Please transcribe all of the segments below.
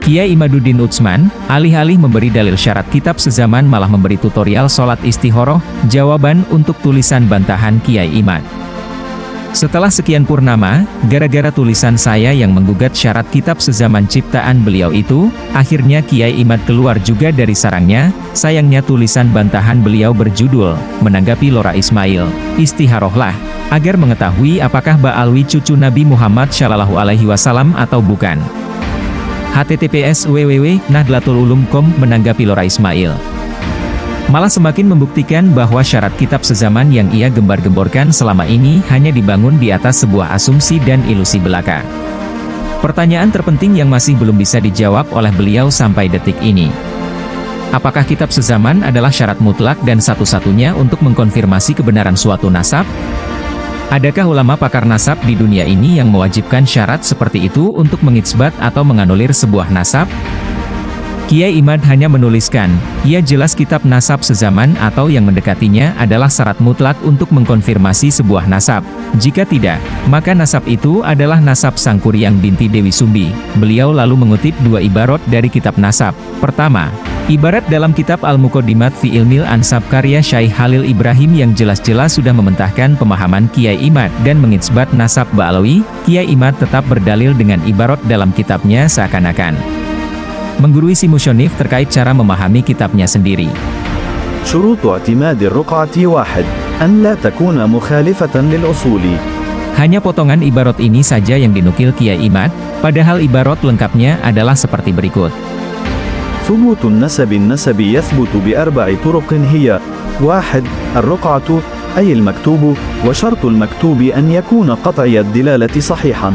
Kiai Imaduddin Utsman, alih-alih memberi dalil syarat kitab sezaman malah memberi tutorial sholat istikharah, jawaban untuk tulisan bantahan Kiai Imad. Setelah sekian purnama, gara-gara tulisan saya yang menggugat syarat kitab sezaman ciptaan beliau itu, akhirnya Kiai Imad keluar juga dari sarangnya. Sayangnya tulisan bantahan beliau berjudul, menanggapi Lora Ismail, istikharahlah, agar mengetahui apakah Ba'alwi cucu Nabi Muhammad SAW atau bukan. https://www.nahdlatululum.com menanggapi Lora Ismail. Malah semakin membuktikan bahwa syarat kitab sezaman yang ia gembar-gemborkan selama ini hanya dibangun di atas sebuah asumsi dan ilusi belaka. Pertanyaan terpenting yang masih belum bisa dijawab oleh beliau sampai detik ini. Apakah kitab sezaman adalah syarat mutlak dan satu-satunya untuk mengkonfirmasi kebenaran suatu nasab? Adakah ulama pakar nasab di dunia ini yang mewajibkan syarat seperti itu untuk mengitsbat atau menganulir sebuah nasab? Kiai Imad hanya menuliskan, ya jelas kitab nasab sezaman atau yang mendekatinya adalah syarat mutlak untuk mengkonfirmasi sebuah nasab. Jika tidak, maka nasab itu adalah nasab Sangkuriang binti Dewi Sumbi. Beliau lalu mengutip dua ibarat dari kitab nasab. Pertama, ibarat dalam kitab Al-Muqaddimat fi Ilmil Ansab karya Syekh Khalil Ibrahim yang jelas-jelas sudah mementahkan pemahaman Kiai Imad dan mengitsbat nasab Ba'alwi. Kiai Imad tetap berdalil dengan ibarat dalam kitabnya seakan-akan menggurui si musyonif terkait cara memahami kitabnya sendiri. شروط اعتماد الرقعة 1 أن لا تكون مخالفة للأصول. Hanya potongan ibarat ini saja yang dinukil Kiai Imad, padahal ibarat lengkapnya adalah seperti berikut. ثبوت النسب يثبت ب4 طرق هي: 1. الرقعة أي المكتوب، وشرط المكتوب أن يكون قطعي الدلالة صحيحا،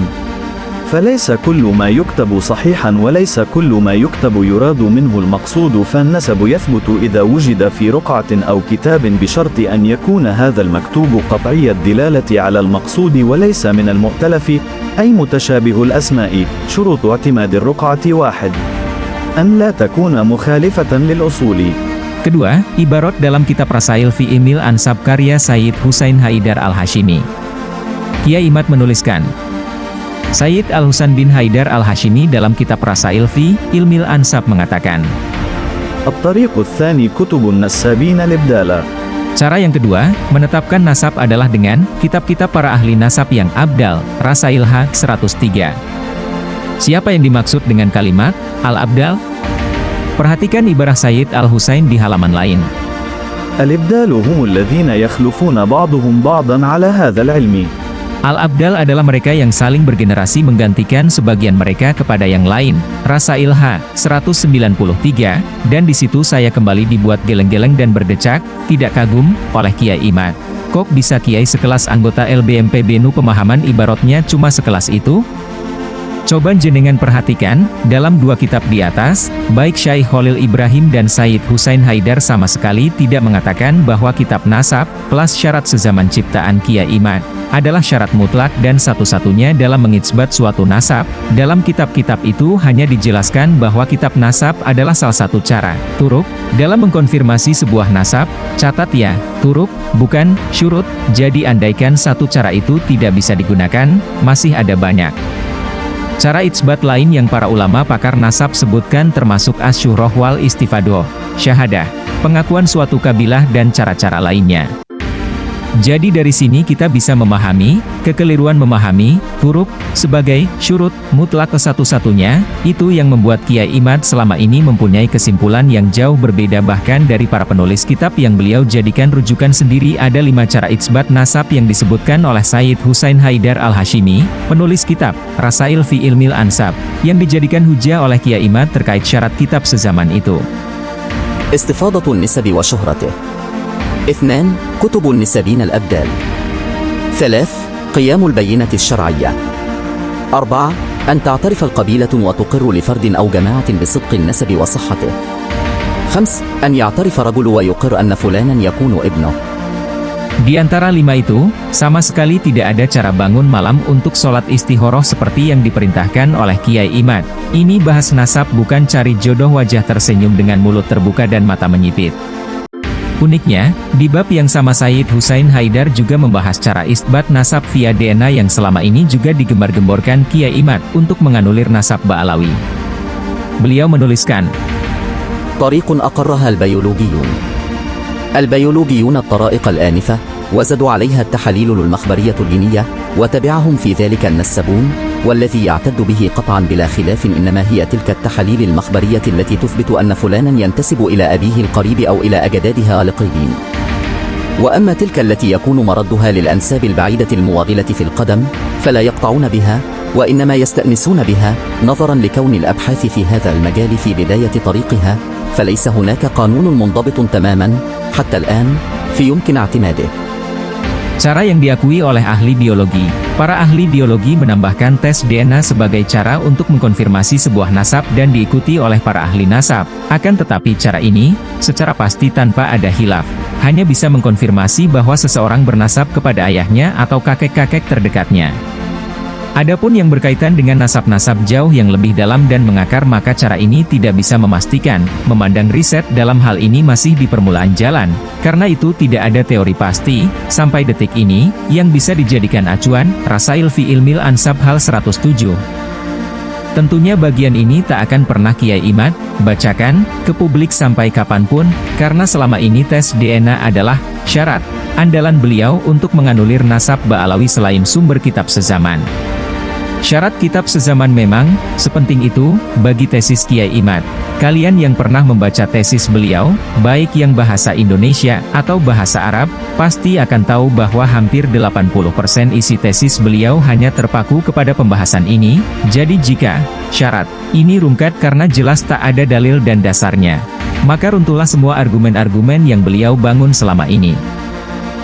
فليس كل ما يكتب صحيحا وليس كل ما يكتب يراد منه المقصود، فالنسب يثبت إذا وجد في رقعة أو كتاب بشرط أن يكون هذا المكتوب قطعي الدلالة على المقصود وليس من المؤتلف أي متشابه الأسماء. شروط اعتماد الرقعة 1 أن لا تكون مخالفة للأصول. Kedua, ibarat dalam kitab Rasail fi Ilmil Ansab karya Sayyid Husain Haidar Al-Hashimi. Kiai Imad menuliskan, Sayyid Al-Husain bin Haidar Al-Hashimi dalam kitab Rasail fi Ilmil Ansab mengatakan, الطريق الثاني كتب النسابين الإبدال. Cara yang kedua, menetapkan nasab adalah dengan kitab-kitab para ahli nasab yang abdal, Rasail H 103. Siapa yang dimaksud dengan kalimat Al-Abdal? Perhatikan ibarah Sayyid Al-Husain di halaman lain. الإبدال هم الذين يخلفون بعضهم بعضا على هذا العلم. Al-Abdal adalah mereka yang saling bergenerasi menggantikan sebagian mereka kepada yang lain. Rasail H 193, dan di situ saya kembali dibuat geleng-geleng dan berdecak, tidak kagum, oleh Kiai Imad. Kok bisa Kiai sekelas anggota LBMP Benu pemahaman ibaratnya cuma sekelas itu? Coba jenengan perhatikan, dalam dua kitab di atas, baik Syekh Khalil Ibrahim dan Sayyid Husain Haidar sama sekali tidak mengatakan bahwa kitab nasab, plus syarat sezaman ciptaan Kiai Imad, adalah syarat mutlak dan satu-satunya dalam mengitsbat suatu nasab. Dalam kitab-kitab itu hanya dijelaskan bahwa kitab nasab adalah salah satu cara, turuk, dalam mengkonfirmasi sebuah nasab. Catat ya, turuk, bukan syurut. Jadi andaikan satu cara itu tidak bisa digunakan, masih ada banyak cara itsbat lain yang para ulama pakar nasab sebutkan, termasuk asyuroh wal istifadoh, syahadah, pengakuan suatu kabilah dan cara-cara lainnya. Jadi dari sini kita bisa memahami, kekeliruan memahami, huruf, sebagai, syurut, mutlak satu-satunya, itu yang membuat Kiai Imad selama ini mempunyai kesimpulan yang jauh berbeda bahkan dari para penulis kitab yang beliau jadikan rujukan sendiri. Ada 5 cara itsbat nasab yang disebutkan oleh Sayyid Husain Haidar Al-Hashimi, penulis kitab, Rasail fi Ilmil Ansab, yang dijadikan hujah oleh Kiai Imad terkait syarat kitab sezaman itu. استفاضة النسب وشهرته. 2. كتب النسابين الأبدال. 3. قيام البينة الشرعية. 4. أن تعترف القبيلة وتقر لفرد أو جماعة بصدق النسب وصحته. 5. أن يعترف رجل ويقر أن فلانا يكون ابنه. Di antara 5 itu, sama sekali tidak ada cara bangun malam untuk sholat istikharah seperti yang diperintahkan oleh Kiai Imad. Ini bahas nasab, bukan cari jodoh wajah tersenyum dengan mulut terbuka dan mata menyipit. Uniknya, di bab yang sama Sayyid Husain Haidar juga membahas cara isbat nasab via DNA yang selama ini juga digembar-gemborkan Kiai Imad untuk menganulir nasab Ba'alawi. Beliau menuliskan, طريق أقرها البيولوجيون. البيولوجيون الطرائق الآنفة، وزدوا عليها التحاليل المخبرية الجينية، وتبعهم في ذلك النسابون، والذي يعتد به قطعا بلا خلاف إنما هي تلك التحاليل المخبرية التي تثبت أن فلانا ينتسب إلى أبيه القريب أو إلى أجدادها القريبين. وأما تلك التي يكون مردها للأنساب البعيدة المواغلة في القدم فلا يقطعون بها، وإنما يستأنسون بها نظرا لكون الأبحاث في هذا المجال في بداية طريقها، فليس هناك قانون منضبط تماما حتى الآن يمكن اعتماده. cara yang diakui oleh ahli biologi. Para ahli biologi menambahkan tes DNA sebagai cara untuk mengkonfirmasi sebuah nasab dan diikuti oleh para ahli nasab. Akan tetapi cara ini, secara pasti tanpa ada khilaf, hanya bisa mengkonfirmasi bahwa seseorang bernasab kepada ayahnya atau kakek-kakek terdekatnya. Adapun yang berkaitan dengan nasab-nasab jauh yang lebih dalam dan mengakar maka cara ini tidak bisa memastikan, memandang riset dalam hal ini masih di permulaan jalan, karena itu tidak ada teori pasti, sampai detik ini, yang bisa dijadikan acuan, Rasail fi Ilmil Ansab hal 107. Tentunya bagian ini tak akan pernah Kiai Imad bacakan ke publik sampai kapanpun, karena selama ini tes DNA adalah syarat andalan beliau untuk menganulir nasab Ba'alawi selain sumber kitab sezaman. Syarat kitab sezaman memang sepenting itu bagi tesis Kiai Imad. Kalian yang pernah membaca tesis beliau, baik yang bahasa Indonesia atau bahasa Arab, pasti akan tahu bahwa hampir 80% isi tesis beliau hanya terpaku kepada pembahasan ini. Jadi jika syarat ini rungkat karena jelas tak ada dalil dan dasarnya, maka runtuhlah semua argumen-argumen yang beliau bangun selama ini.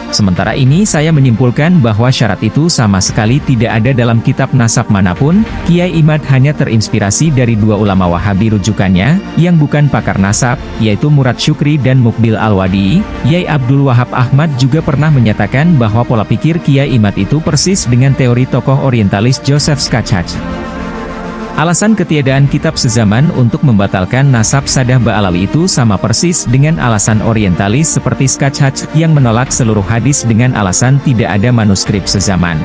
Sementara ini saya menyimpulkan bahwa syarat itu sama sekali tidak ada dalam kitab nasab manapun. Kiai Imad hanya terinspirasi dari dua ulama Wahabi rujukannya, yang bukan pakar nasab, yaitu Murad Syukri dan Mukbil Al-Wadi. Yai Abdul Wahab Ahmad juga pernah menyatakan bahwa pola pikir Kiai Imad itu persis dengan teori tokoh orientalis Joseph Skachach. Alasan ketiadaan kitab sezaman untuk membatalkan nasab Sadah Ba'alawi itu sama persis dengan alasan orientalis seperti Skachach yang menolak seluruh hadis dengan alasan tidak ada manuskrip sezaman.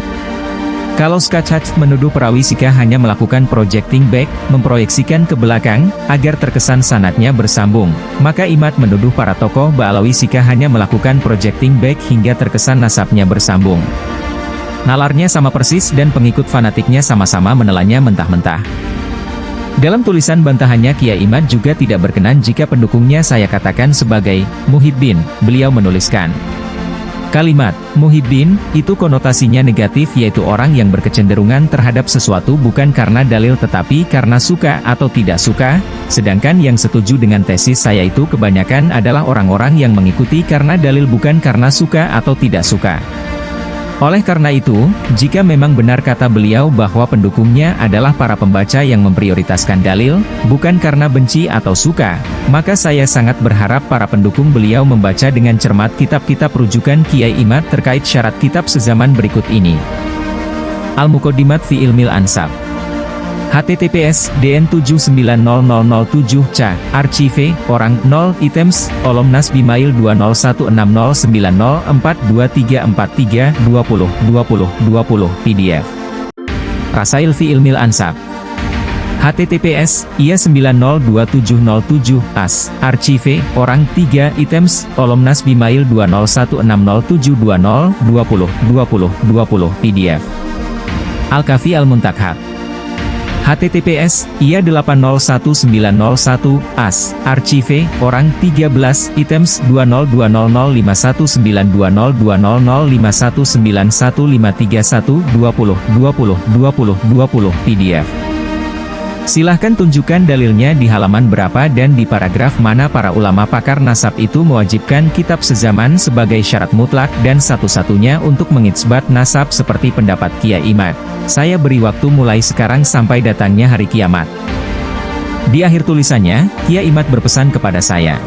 Kalau Skachach menuduh perawi Sikah hanya melakukan projecting back, memproyeksikan ke belakang, agar terkesan sanadnya bersambung, maka Imad menuduh para tokoh Ba'alawi Sikah hanya melakukan projecting back hingga terkesan nasabnya bersambung. Nalarnya sama persis dan pengikut fanatiknya sama-sama menelannya mentah-mentah. Dalam tulisan bantahannya Kiai Imad juga tidak berkenan jika pendukungnya saya katakan sebagai muhibbin. Beliau menuliskan, kalimat muhibbin itu konotasinya negatif, yaitu orang yang berkecenderungan terhadap sesuatu bukan karena dalil tetapi karena suka atau tidak suka, sedangkan yang setuju dengan tesis saya itu kebanyakan adalah orang-orang yang mengikuti karena dalil bukan karena suka atau tidak suka. Oleh karena itu, jika memang benar kata beliau bahwa pendukungnya adalah para pembaca yang memprioritaskan dalil, bukan karena benci atau suka, maka saya sangat berharap para pendukung beliau membaca dengan cermat kitab-kitab rujukan Kiai Imad terkait syarat kitab sezaman berikut ini. Al-Muqaddimat fi Ilmil Ansab. https://dn790007ca archive orang 0 items olomnas bimail 20160904234320020 PDF Rasail fi Ilmil Ansab. https ia902707 as archive orang 3 items olomnas bimail 2016072020220 PDF Al-Kafi Al-Muntakhab. https ia801901 as archive orang 13 items 202051951915312022020 PDF. Silahkan tunjukkan dalilnya di halaman berapa dan di paragraf mana para ulama pakar nasab itu mewajibkan kitab sezaman sebagai syarat mutlak dan satu-satunya untuk mengitsbat nasab seperti pendapat Kiai Imad. Saya beri waktu mulai sekarang sampai datangnya hari kiamat. Di akhir tulisannya, Kiai Imad berpesan kepada saya.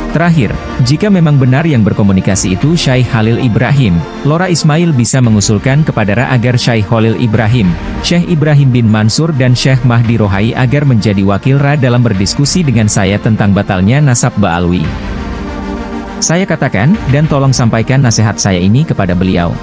Terakhir, jika memang benar yang berkomunikasi itu Syekh Khalil Ibrahim, Lora Ismail bisa mengusulkan kepada Ra agar Syekh Khalil Ibrahim, Syekh Ibrahim bin Mansur dan Syekh Mahdi Rohai agar menjadi wakil Ra dalam berdiskusi dengan saya tentang batalnya nasab Ba'alwi. Saya katakan, dan tolong sampaikan nasihat saya ini kepada beliau.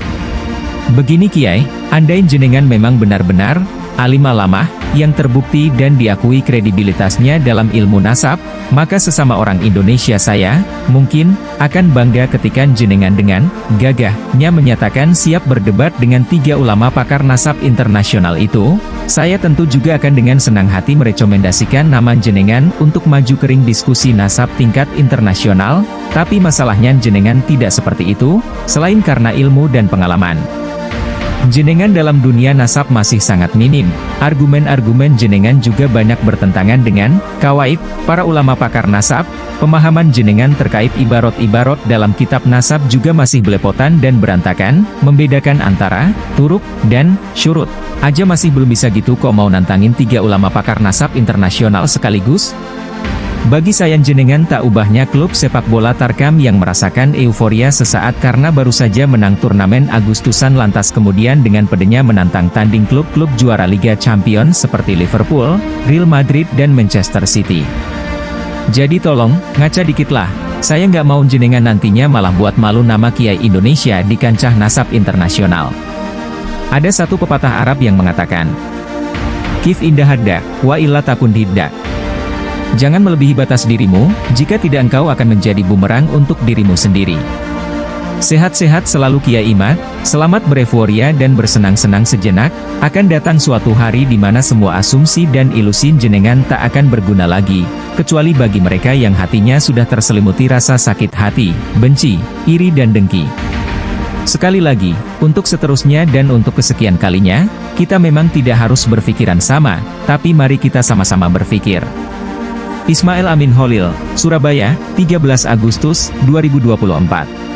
Begini Kiai, andai jenengan memang benar-benar alim alamah, yang terbukti dan diakui kredibilitasnya dalam ilmu nasab, maka sesama orang Indonesia saya, mungkin, akan bangga ketika jenengan dengan gagahnya menyatakan siap berdebat dengan 3 ulama pakar nasab internasional itu. Saya tentu juga akan dengan senang hati merekomendasikan nama jenengan untuk maju ke ring diskusi nasab tingkat internasional, tapi masalahnya jenengan tidak seperti itu, selain karena ilmu dan pengalaman. Jenengan dalam dunia nasab masih sangat minim. Argumen-argumen jenengan juga banyak bertentangan dengan kawaid para ulama pakar nasab. Pemahaman jenengan terkait ibarat-ibarat dalam kitab nasab juga masih belepotan dan berantakan. Membedakan antara turuk dan syurut aja masih belum bisa gitu, kok mau nantangin 3 ulama pakar nasab internasional sekaligus? Bagi saya jenengan tak ubahnya klub sepak bola Tarkam yang merasakan euforia sesaat karena baru saja menang turnamen Agustusan, lantas kemudian dengan pedenya menantang tanding klub-klub juara Liga Champions seperti Liverpool, Real Madrid dan Manchester City. Jadi tolong, ngaca dikitlah. Saya nggak mau jenengan nantinya malah buat malu nama Kiai Indonesia di kancah nasab internasional. Ada satu pepatah Arab yang mengatakan, Kif indah hadda, wa illa takun hidda. Jangan melebihi batas dirimu, jika tidak engkau akan menjadi bumerang untuk dirimu sendiri. Sehat-sehat selalu Kiai Imad, selamat bereforia dan bersenang-senang sejenak, akan datang suatu hari di mana semua asumsi dan ilusi jenengan tak akan berguna lagi, kecuali bagi mereka yang hatinya sudah terselimuti rasa sakit hati, benci, iri dan dengki. Sekali lagi, untuk seterusnya dan untuk kesekian kalinya, kita memang tidak harus berpikiran sama, tapi mari kita sama-sama berpikir. Ismail Amin Holil, Surabaya, 13 Agustus 2024.